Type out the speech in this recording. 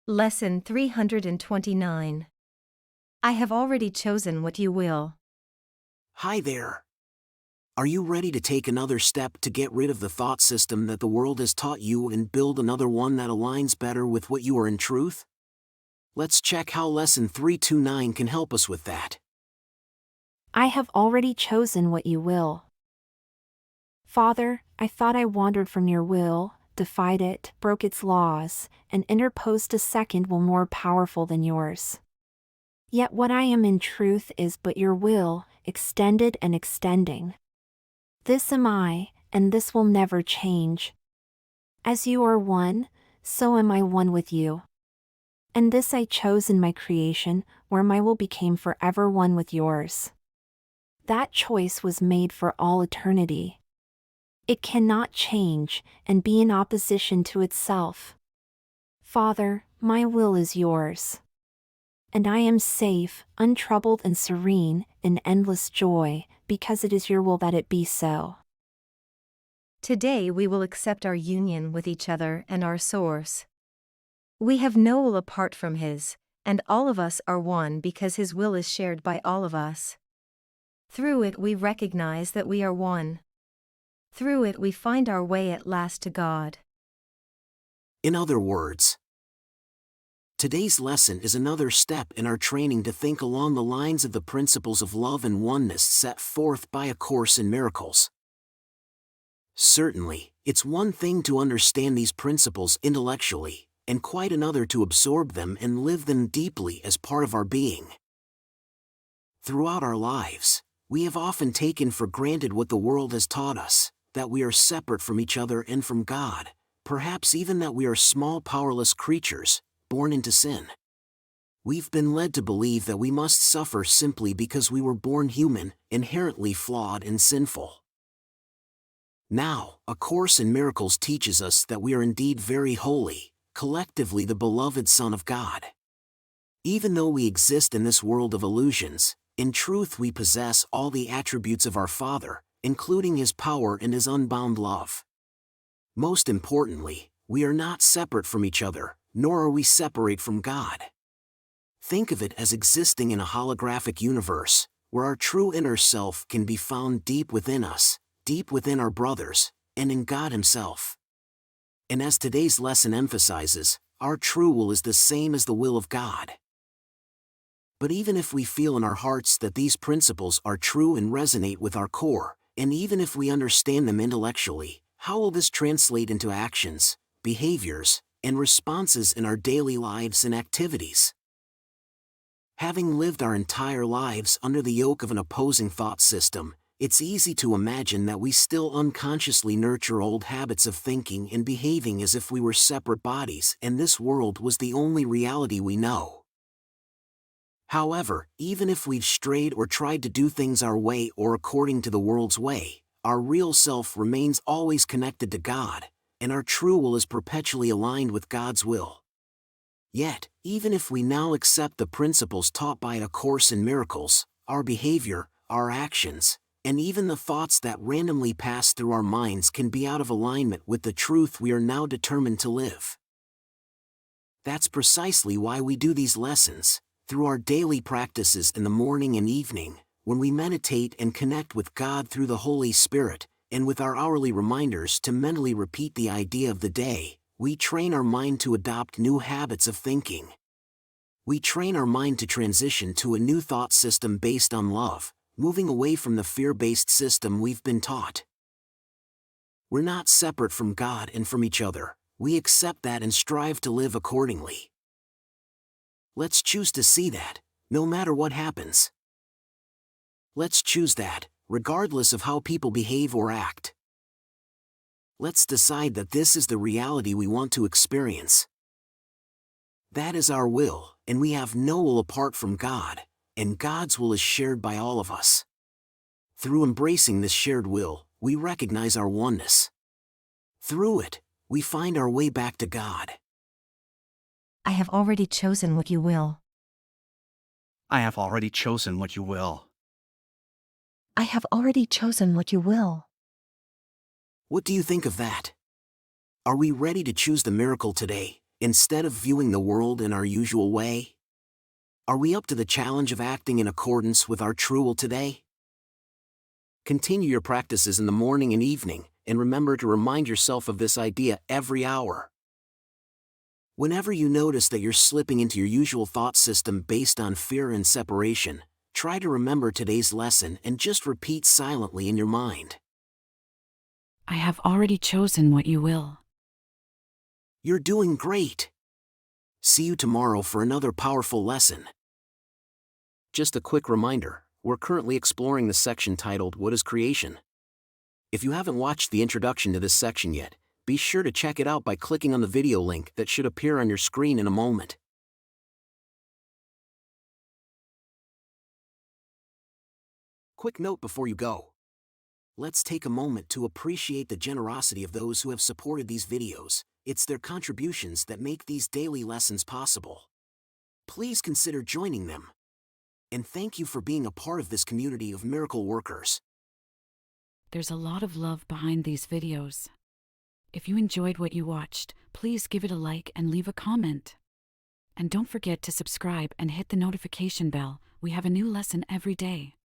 Lesson 329. I have already chosen what you will. Hi there. Are you ready to take another step to get rid of the thought system that the world has taught you and build another one that aligns better with what you are in truth? Let's check how Lesson 329 can help us with that. I have already chosen what you will. Father, I thought I wandered from your will, defied it, broke its laws, and interposed a second will more powerful than yours. Yet what I am in truth is but your will, extended and extending. This am I, and this will never change. As you are one, so am I one with you. And this I chose in my creation, where my will became forever one with yours. That choice was made for all eternity. It cannot change and be in opposition to itself. Father, my will is yours. And I am safe, untroubled and serene, in endless joy, because it is your will that it be so. Today we will accept our union with each other and our source. We have no will apart from His, and all of us are one because His will is shared by all of us. Through it we recognize that we are one. Through it we find our way at last to God. In other words, today's lesson is another step in our training to think along the lines of the principles of love and oneness set forth by A Course in Miracles. Certainly, it's one thing to understand these principles intellectually, and quite another to absorb them and live them deeply as part of our being. Throughout our lives, we have often taken for granted what the world has taught us, that we are separate from each other and from God, perhaps even that we are small powerless creatures, born into sin. We've been led to believe that we must suffer simply because we were born human, inherently flawed and sinful. Now, A Course in Miracles teaches us that we are indeed very holy, collectively the beloved Son of God. Even though we exist in this world of illusions, in truth we possess all the attributes of our Father, including His power and His unbound love. Most importantly, we are not separate from each other, nor are we separate from God. Think of it as existing in a holographic universe, where our true inner self can be found deep within us, deep within our brothers, and in God Himself. And as today's lesson emphasizes, our true will is the same as the will of God. But even if we feel in our hearts that these principles are true and resonate with our core, and even if we understand them intellectually, how will this translate into actions, behaviors, and responses in our daily lives and activities? Having lived our entire lives under the yoke of an opposing thought system, it's easy to imagine that we still unconsciously nurture old habits of thinking and behaving as if we were separate bodies and this world was the only reality we know. However, even if we've strayed or tried to do things our way or according to the world's way, our real self remains always connected to God, and our true will is perpetually aligned with God's will. Yet, even if we now accept the principles taught by A Course in Miracles, our behavior, our actions, and even the thoughts that randomly pass through our minds can be out of alignment with the truth we are now determined to live. That's precisely why we do these lessons, through our daily practices in the morning and evening, when we meditate and connect with God through the Holy Spirit, and with our hourly reminders to mentally repeat the idea of the day, we train our mind to adopt new habits of thinking. We train our mind to transition to a new thought system based on love, moving away from the fear-based system we've been taught. We're not separate from God and from each other, we accept that and strive to live accordingly. Let's choose to see that, no matter what happens. Let's choose that, regardless of how people behave or act. Let's decide that this is the reality we want to experience. That is our will, and we have no will apart from God, and God's will is shared by all of us. Through embracing this shared will, we recognize our oneness. Through it, we find our way back to God. I have already chosen what you will. I have already chosen what you will. I have already chosen what you will. What do you think of that? Are we ready to choose the miracle today, instead of viewing the world in our usual way? Are we up to the challenge of acting in accordance with our true will today? Continue your practices in the morning and evening, and remember to remind yourself of this idea every hour. Whenever you notice that you're slipping into your usual thought system based on fear and separation, try to remember today's lesson and just repeat silently in your mind. I have already chosen what you will. You're doing great. See you tomorrow for another powerful lesson. Just a quick reminder, we're currently exploring the section titled What is Creation? If you haven't watched the introduction to this section yet, be sure to check it out by clicking on the video link that should appear on your screen in a moment. Quick note before you go. Let's take a moment to appreciate the generosity of those who have supported these videos. It's their contributions that make these daily lessons possible. Please consider joining them. And thank you for being a part of this community of miracle workers. There's a lot of love behind these videos. If you enjoyed what you watched, please give it a like and leave a comment. And don't forget to subscribe and hit the notification bell. We have a new lesson every day.